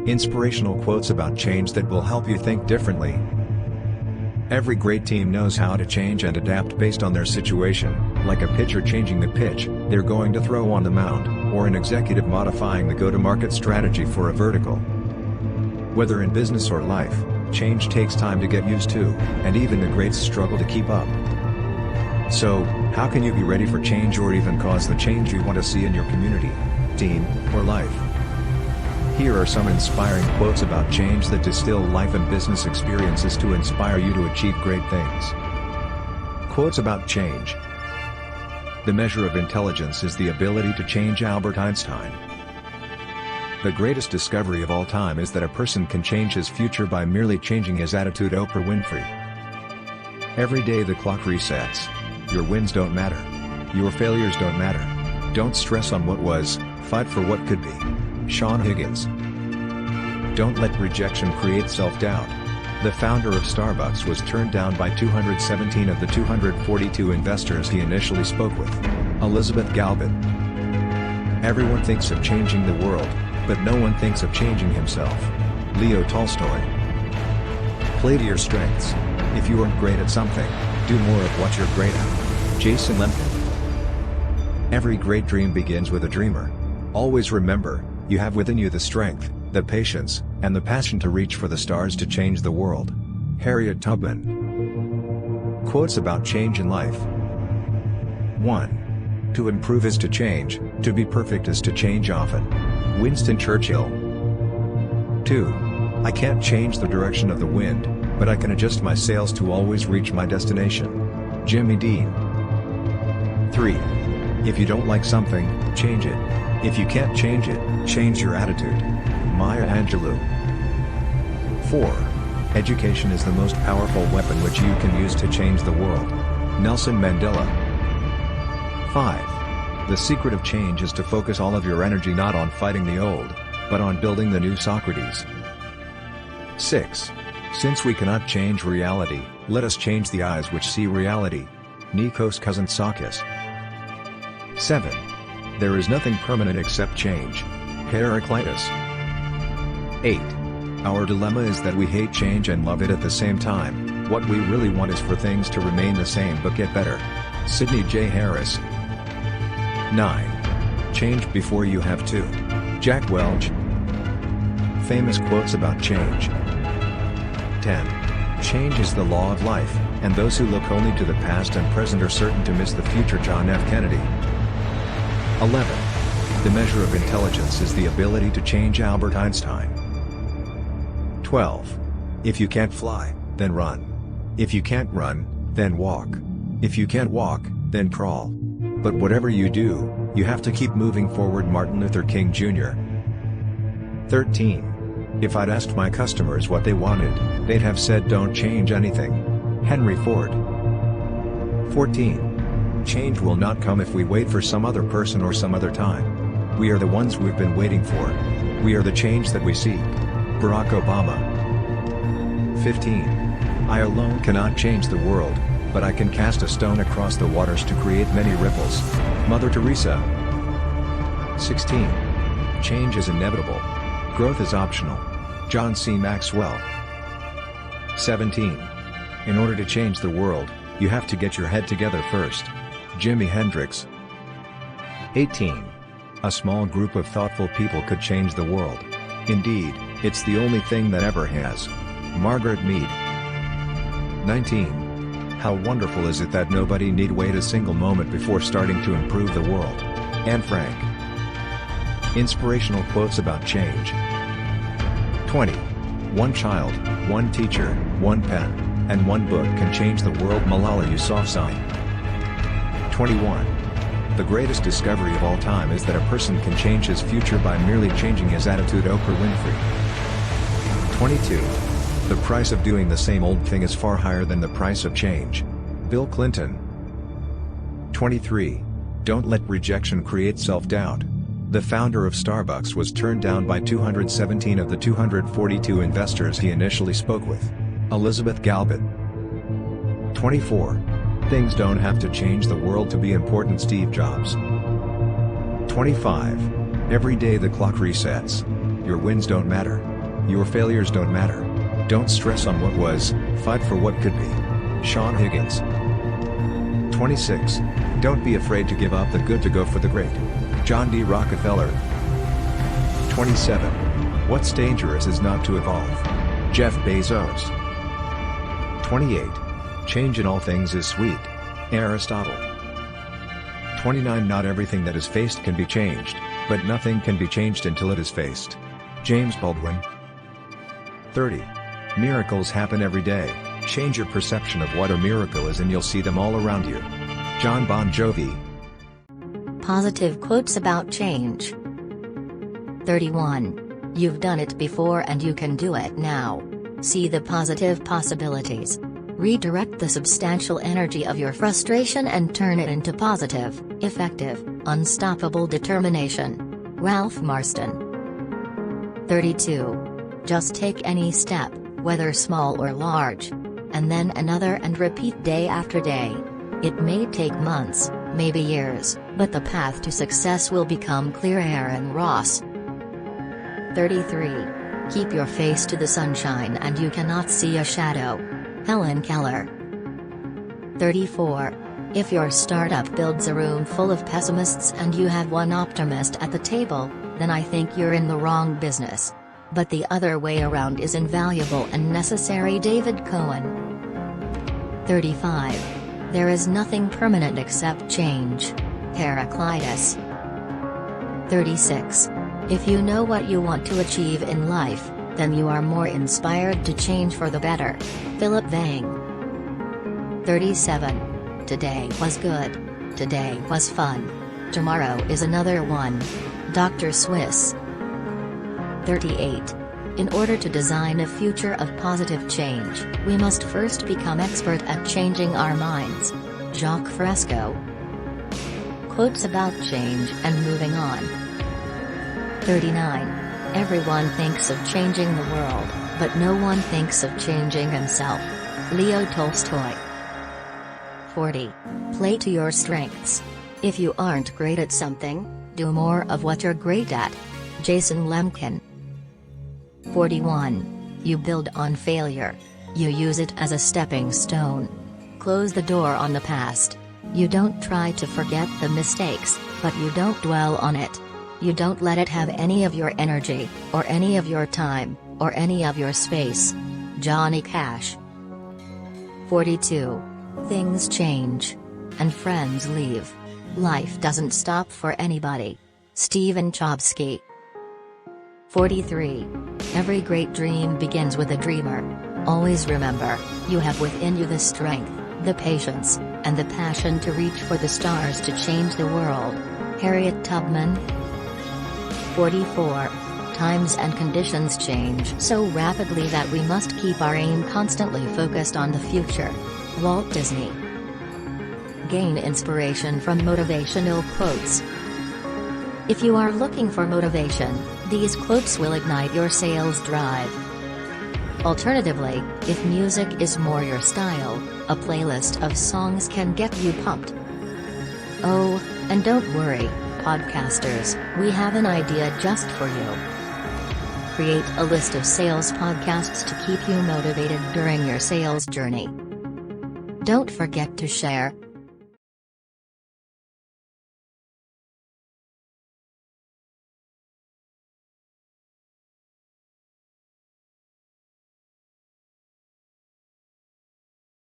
Inspirational quotes about change that will help you think differently. Every great team knows how to change and adapt based on their situation, like a pitcher changing the pitch they're going to throw on the mound, or an executive modifying the go-to-market strategy for a vertical. Whether in business or life, change takes time to get used to, and even the greats struggle to keep up. So, how can you be ready for change or even cause the change you want to see in your community, team, or life? Here are some inspiring quotes about change that distill life and business experiences to inspire you to achieve great things. Quotes about change. The measure of intelligence is the ability to change. Albert Einstein. The greatest discovery of all time is that a person can change his future by merely changing his attitude. Oprah Winfrey. Every day the clock resets. Your wins don't matter. Your failures don't matter. Don't stress on what was, fight for what could be. Sean Higgins. Don't let rejection create self-doubt. The founder of Starbucks was turned down by 217 of the 242 investors he initially spoke with. Elizabeth Galbin. Everyone thinks of changing the world, but no one thinks of changing himself. Leo Tolstoy. Play to your strengths. If you aren't great at something, do more of what you're great at. Jason Lemkin. Every great dream begins with a dreamer. Always remember, you have within you the strength, the patience, and the passion to reach for the stars to change the world. Harriet Tubman. Quotes about change in life. 1. To improve is to change, to be perfect is to change often. Winston Churchill. 2. I can't change the direction of the wind, but I can adjust my sails to always reach my destination. Jimmy Dean. 3. If you don't like something, change it. If you can't change it, change your attitude. Maya Angelou. 4. Education is the most powerful weapon which you can use to change the world. Nelson Mandela. 5. The secret of change is to focus all of your energy not on fighting the old, but on building the new Socrates. 6. Since we cannot change reality, let us change the eyes which see reality. Nikos Kazantzakis. 7. There is nothing permanent except change. Heraclitus. 8. Our dilemma is that we hate change and love it at the same time. What we really want is for things to remain the same but get better. Sidney J. Harris. 9. Change before you have to. Jack Welch. Famous quotes about change. 10. Change is the law of life, and those who look only to the past and present are certain to miss the future. John F. Kennedy. 11. The measure of intelligence is the ability to change. Albert Einstein. 12. If you can't fly, then run. If you can't run, then walk. If you can't walk, then crawl. But whatever you do, you have to keep moving forward. Martin Luther King Jr. 13. If I'd asked my customers what they wanted, they'd have said don't change anything. Henry Ford. 14. Change will not come if we wait for some other person or some other time. We are the ones we've been waiting for. We are the change that we seek. Barack Obama. 15. I alone cannot change the world, but I can cast a stone across the waters to create many ripples. Mother Teresa. 16. Change is inevitable. Growth is optional. John C. Maxwell. 17. In order to change the world, you have to get your head together first. Jimi Hendrix. 18. A small group of thoughtful people could change the world. Indeed, it's the only thing that ever has. Margaret Mead. 19. How wonderful is it that nobody need wait a single moment before starting to improve the world. Anne Frank. Inspirational quotes about change. 20. One child, one teacher, one pen, and one book can change the world. Malala Yousafzai. 21. The greatest discovery of all time is that a person can change his future by merely changing his attitude. Oprah Winfrey. 22. The price of doing the same old thing is far higher than the price of change. Bill Clinton. 23. Don't let rejection create self-doubt. The founder of Starbucks was turned down by 217 of the 242 investors he initially spoke with. Elizabeth Galbin. 24. Things don't have to change the world to be important. Steve Jobs. 25. Every day the clock resets. Your wins don't matter. Your failures don't matter. Don't stress on what was, fight for what could be. Sean Higgins. 26. Don't be afraid to give up the good to go for the great. John D. Rockefeller. 27. What's dangerous is not to evolve. Jeff Bezos. 28. Change in all things is sweet. Aristotle. 29. Not everything that is faced can be changed, but nothing can be changed until it is faced. James Baldwin. 30. Miracles happen every day. Change your perception of what a miracle is and you'll see them all around you. John Bon Jovi. Positive quotes about change. 31. You've done it before and you can do it now. See the positive possibilities. Redirect the substantial energy of your frustration and turn it into positive, effective, unstoppable determination. Ralph Marston. 32. Just take any step, whether small or large. And then another and repeat day after day. It may take months, maybe years, but the path to success will become clear. Aaron Ross. 33. Keep your face to the sunshine and you cannot see a shadow. Helen Keller. 34. If your startup builds a room full of pessimists and you have one optimist at the table, then I think you're in the wrong business. But the other way around is invaluable and necessary. David Cohen. 35. There is nothing permanent except change. Heraclitus. 36. If you know what you want to achieve in life, then you are more inspired to change for the better. Philip Vang. 37. Today was good. Today was fun. Tomorrow is another one. Dr. Swiss. 38. In order to design a future of positive change, we must first become expert at changing our minds. Jacques Fresco. Quotes about change and moving on. 39. Everyone thinks of changing the world, but no one thinks of changing himself. Leo Tolstoy. 40. Play to your strengths. If you aren't great at something, do more of what you're great at. Jason Lemkin. 41. You build on failure. You use it as a stepping stone. Close the door on the past. You don't try to forget the mistakes, but you don't dwell on it. You don't let it have any of your energy, or any of your time, or any of your space. Johnny Cash. 42. Things change. And friends leave. Life doesn't stop for anybody. Stephen Chbosky. 43. Every great dream begins with a dreamer. Always remember, you have within you the strength, the patience, and the passion to reach for the stars to change the world. Harriet Tubman. 44. Times and conditions change so rapidly that we must keep our aim constantly focused on the future. Walt Disney. Gain inspiration from motivational quotes. If you are looking for motivation, these quotes will ignite your sales drive. Alternatively, if music is more your style, a playlist of songs can get you pumped. Oh, and don't worry, podcasters, we have an idea just for you. Create a list of sales podcasts to keep you motivated during your sales journey. Don't forget to share,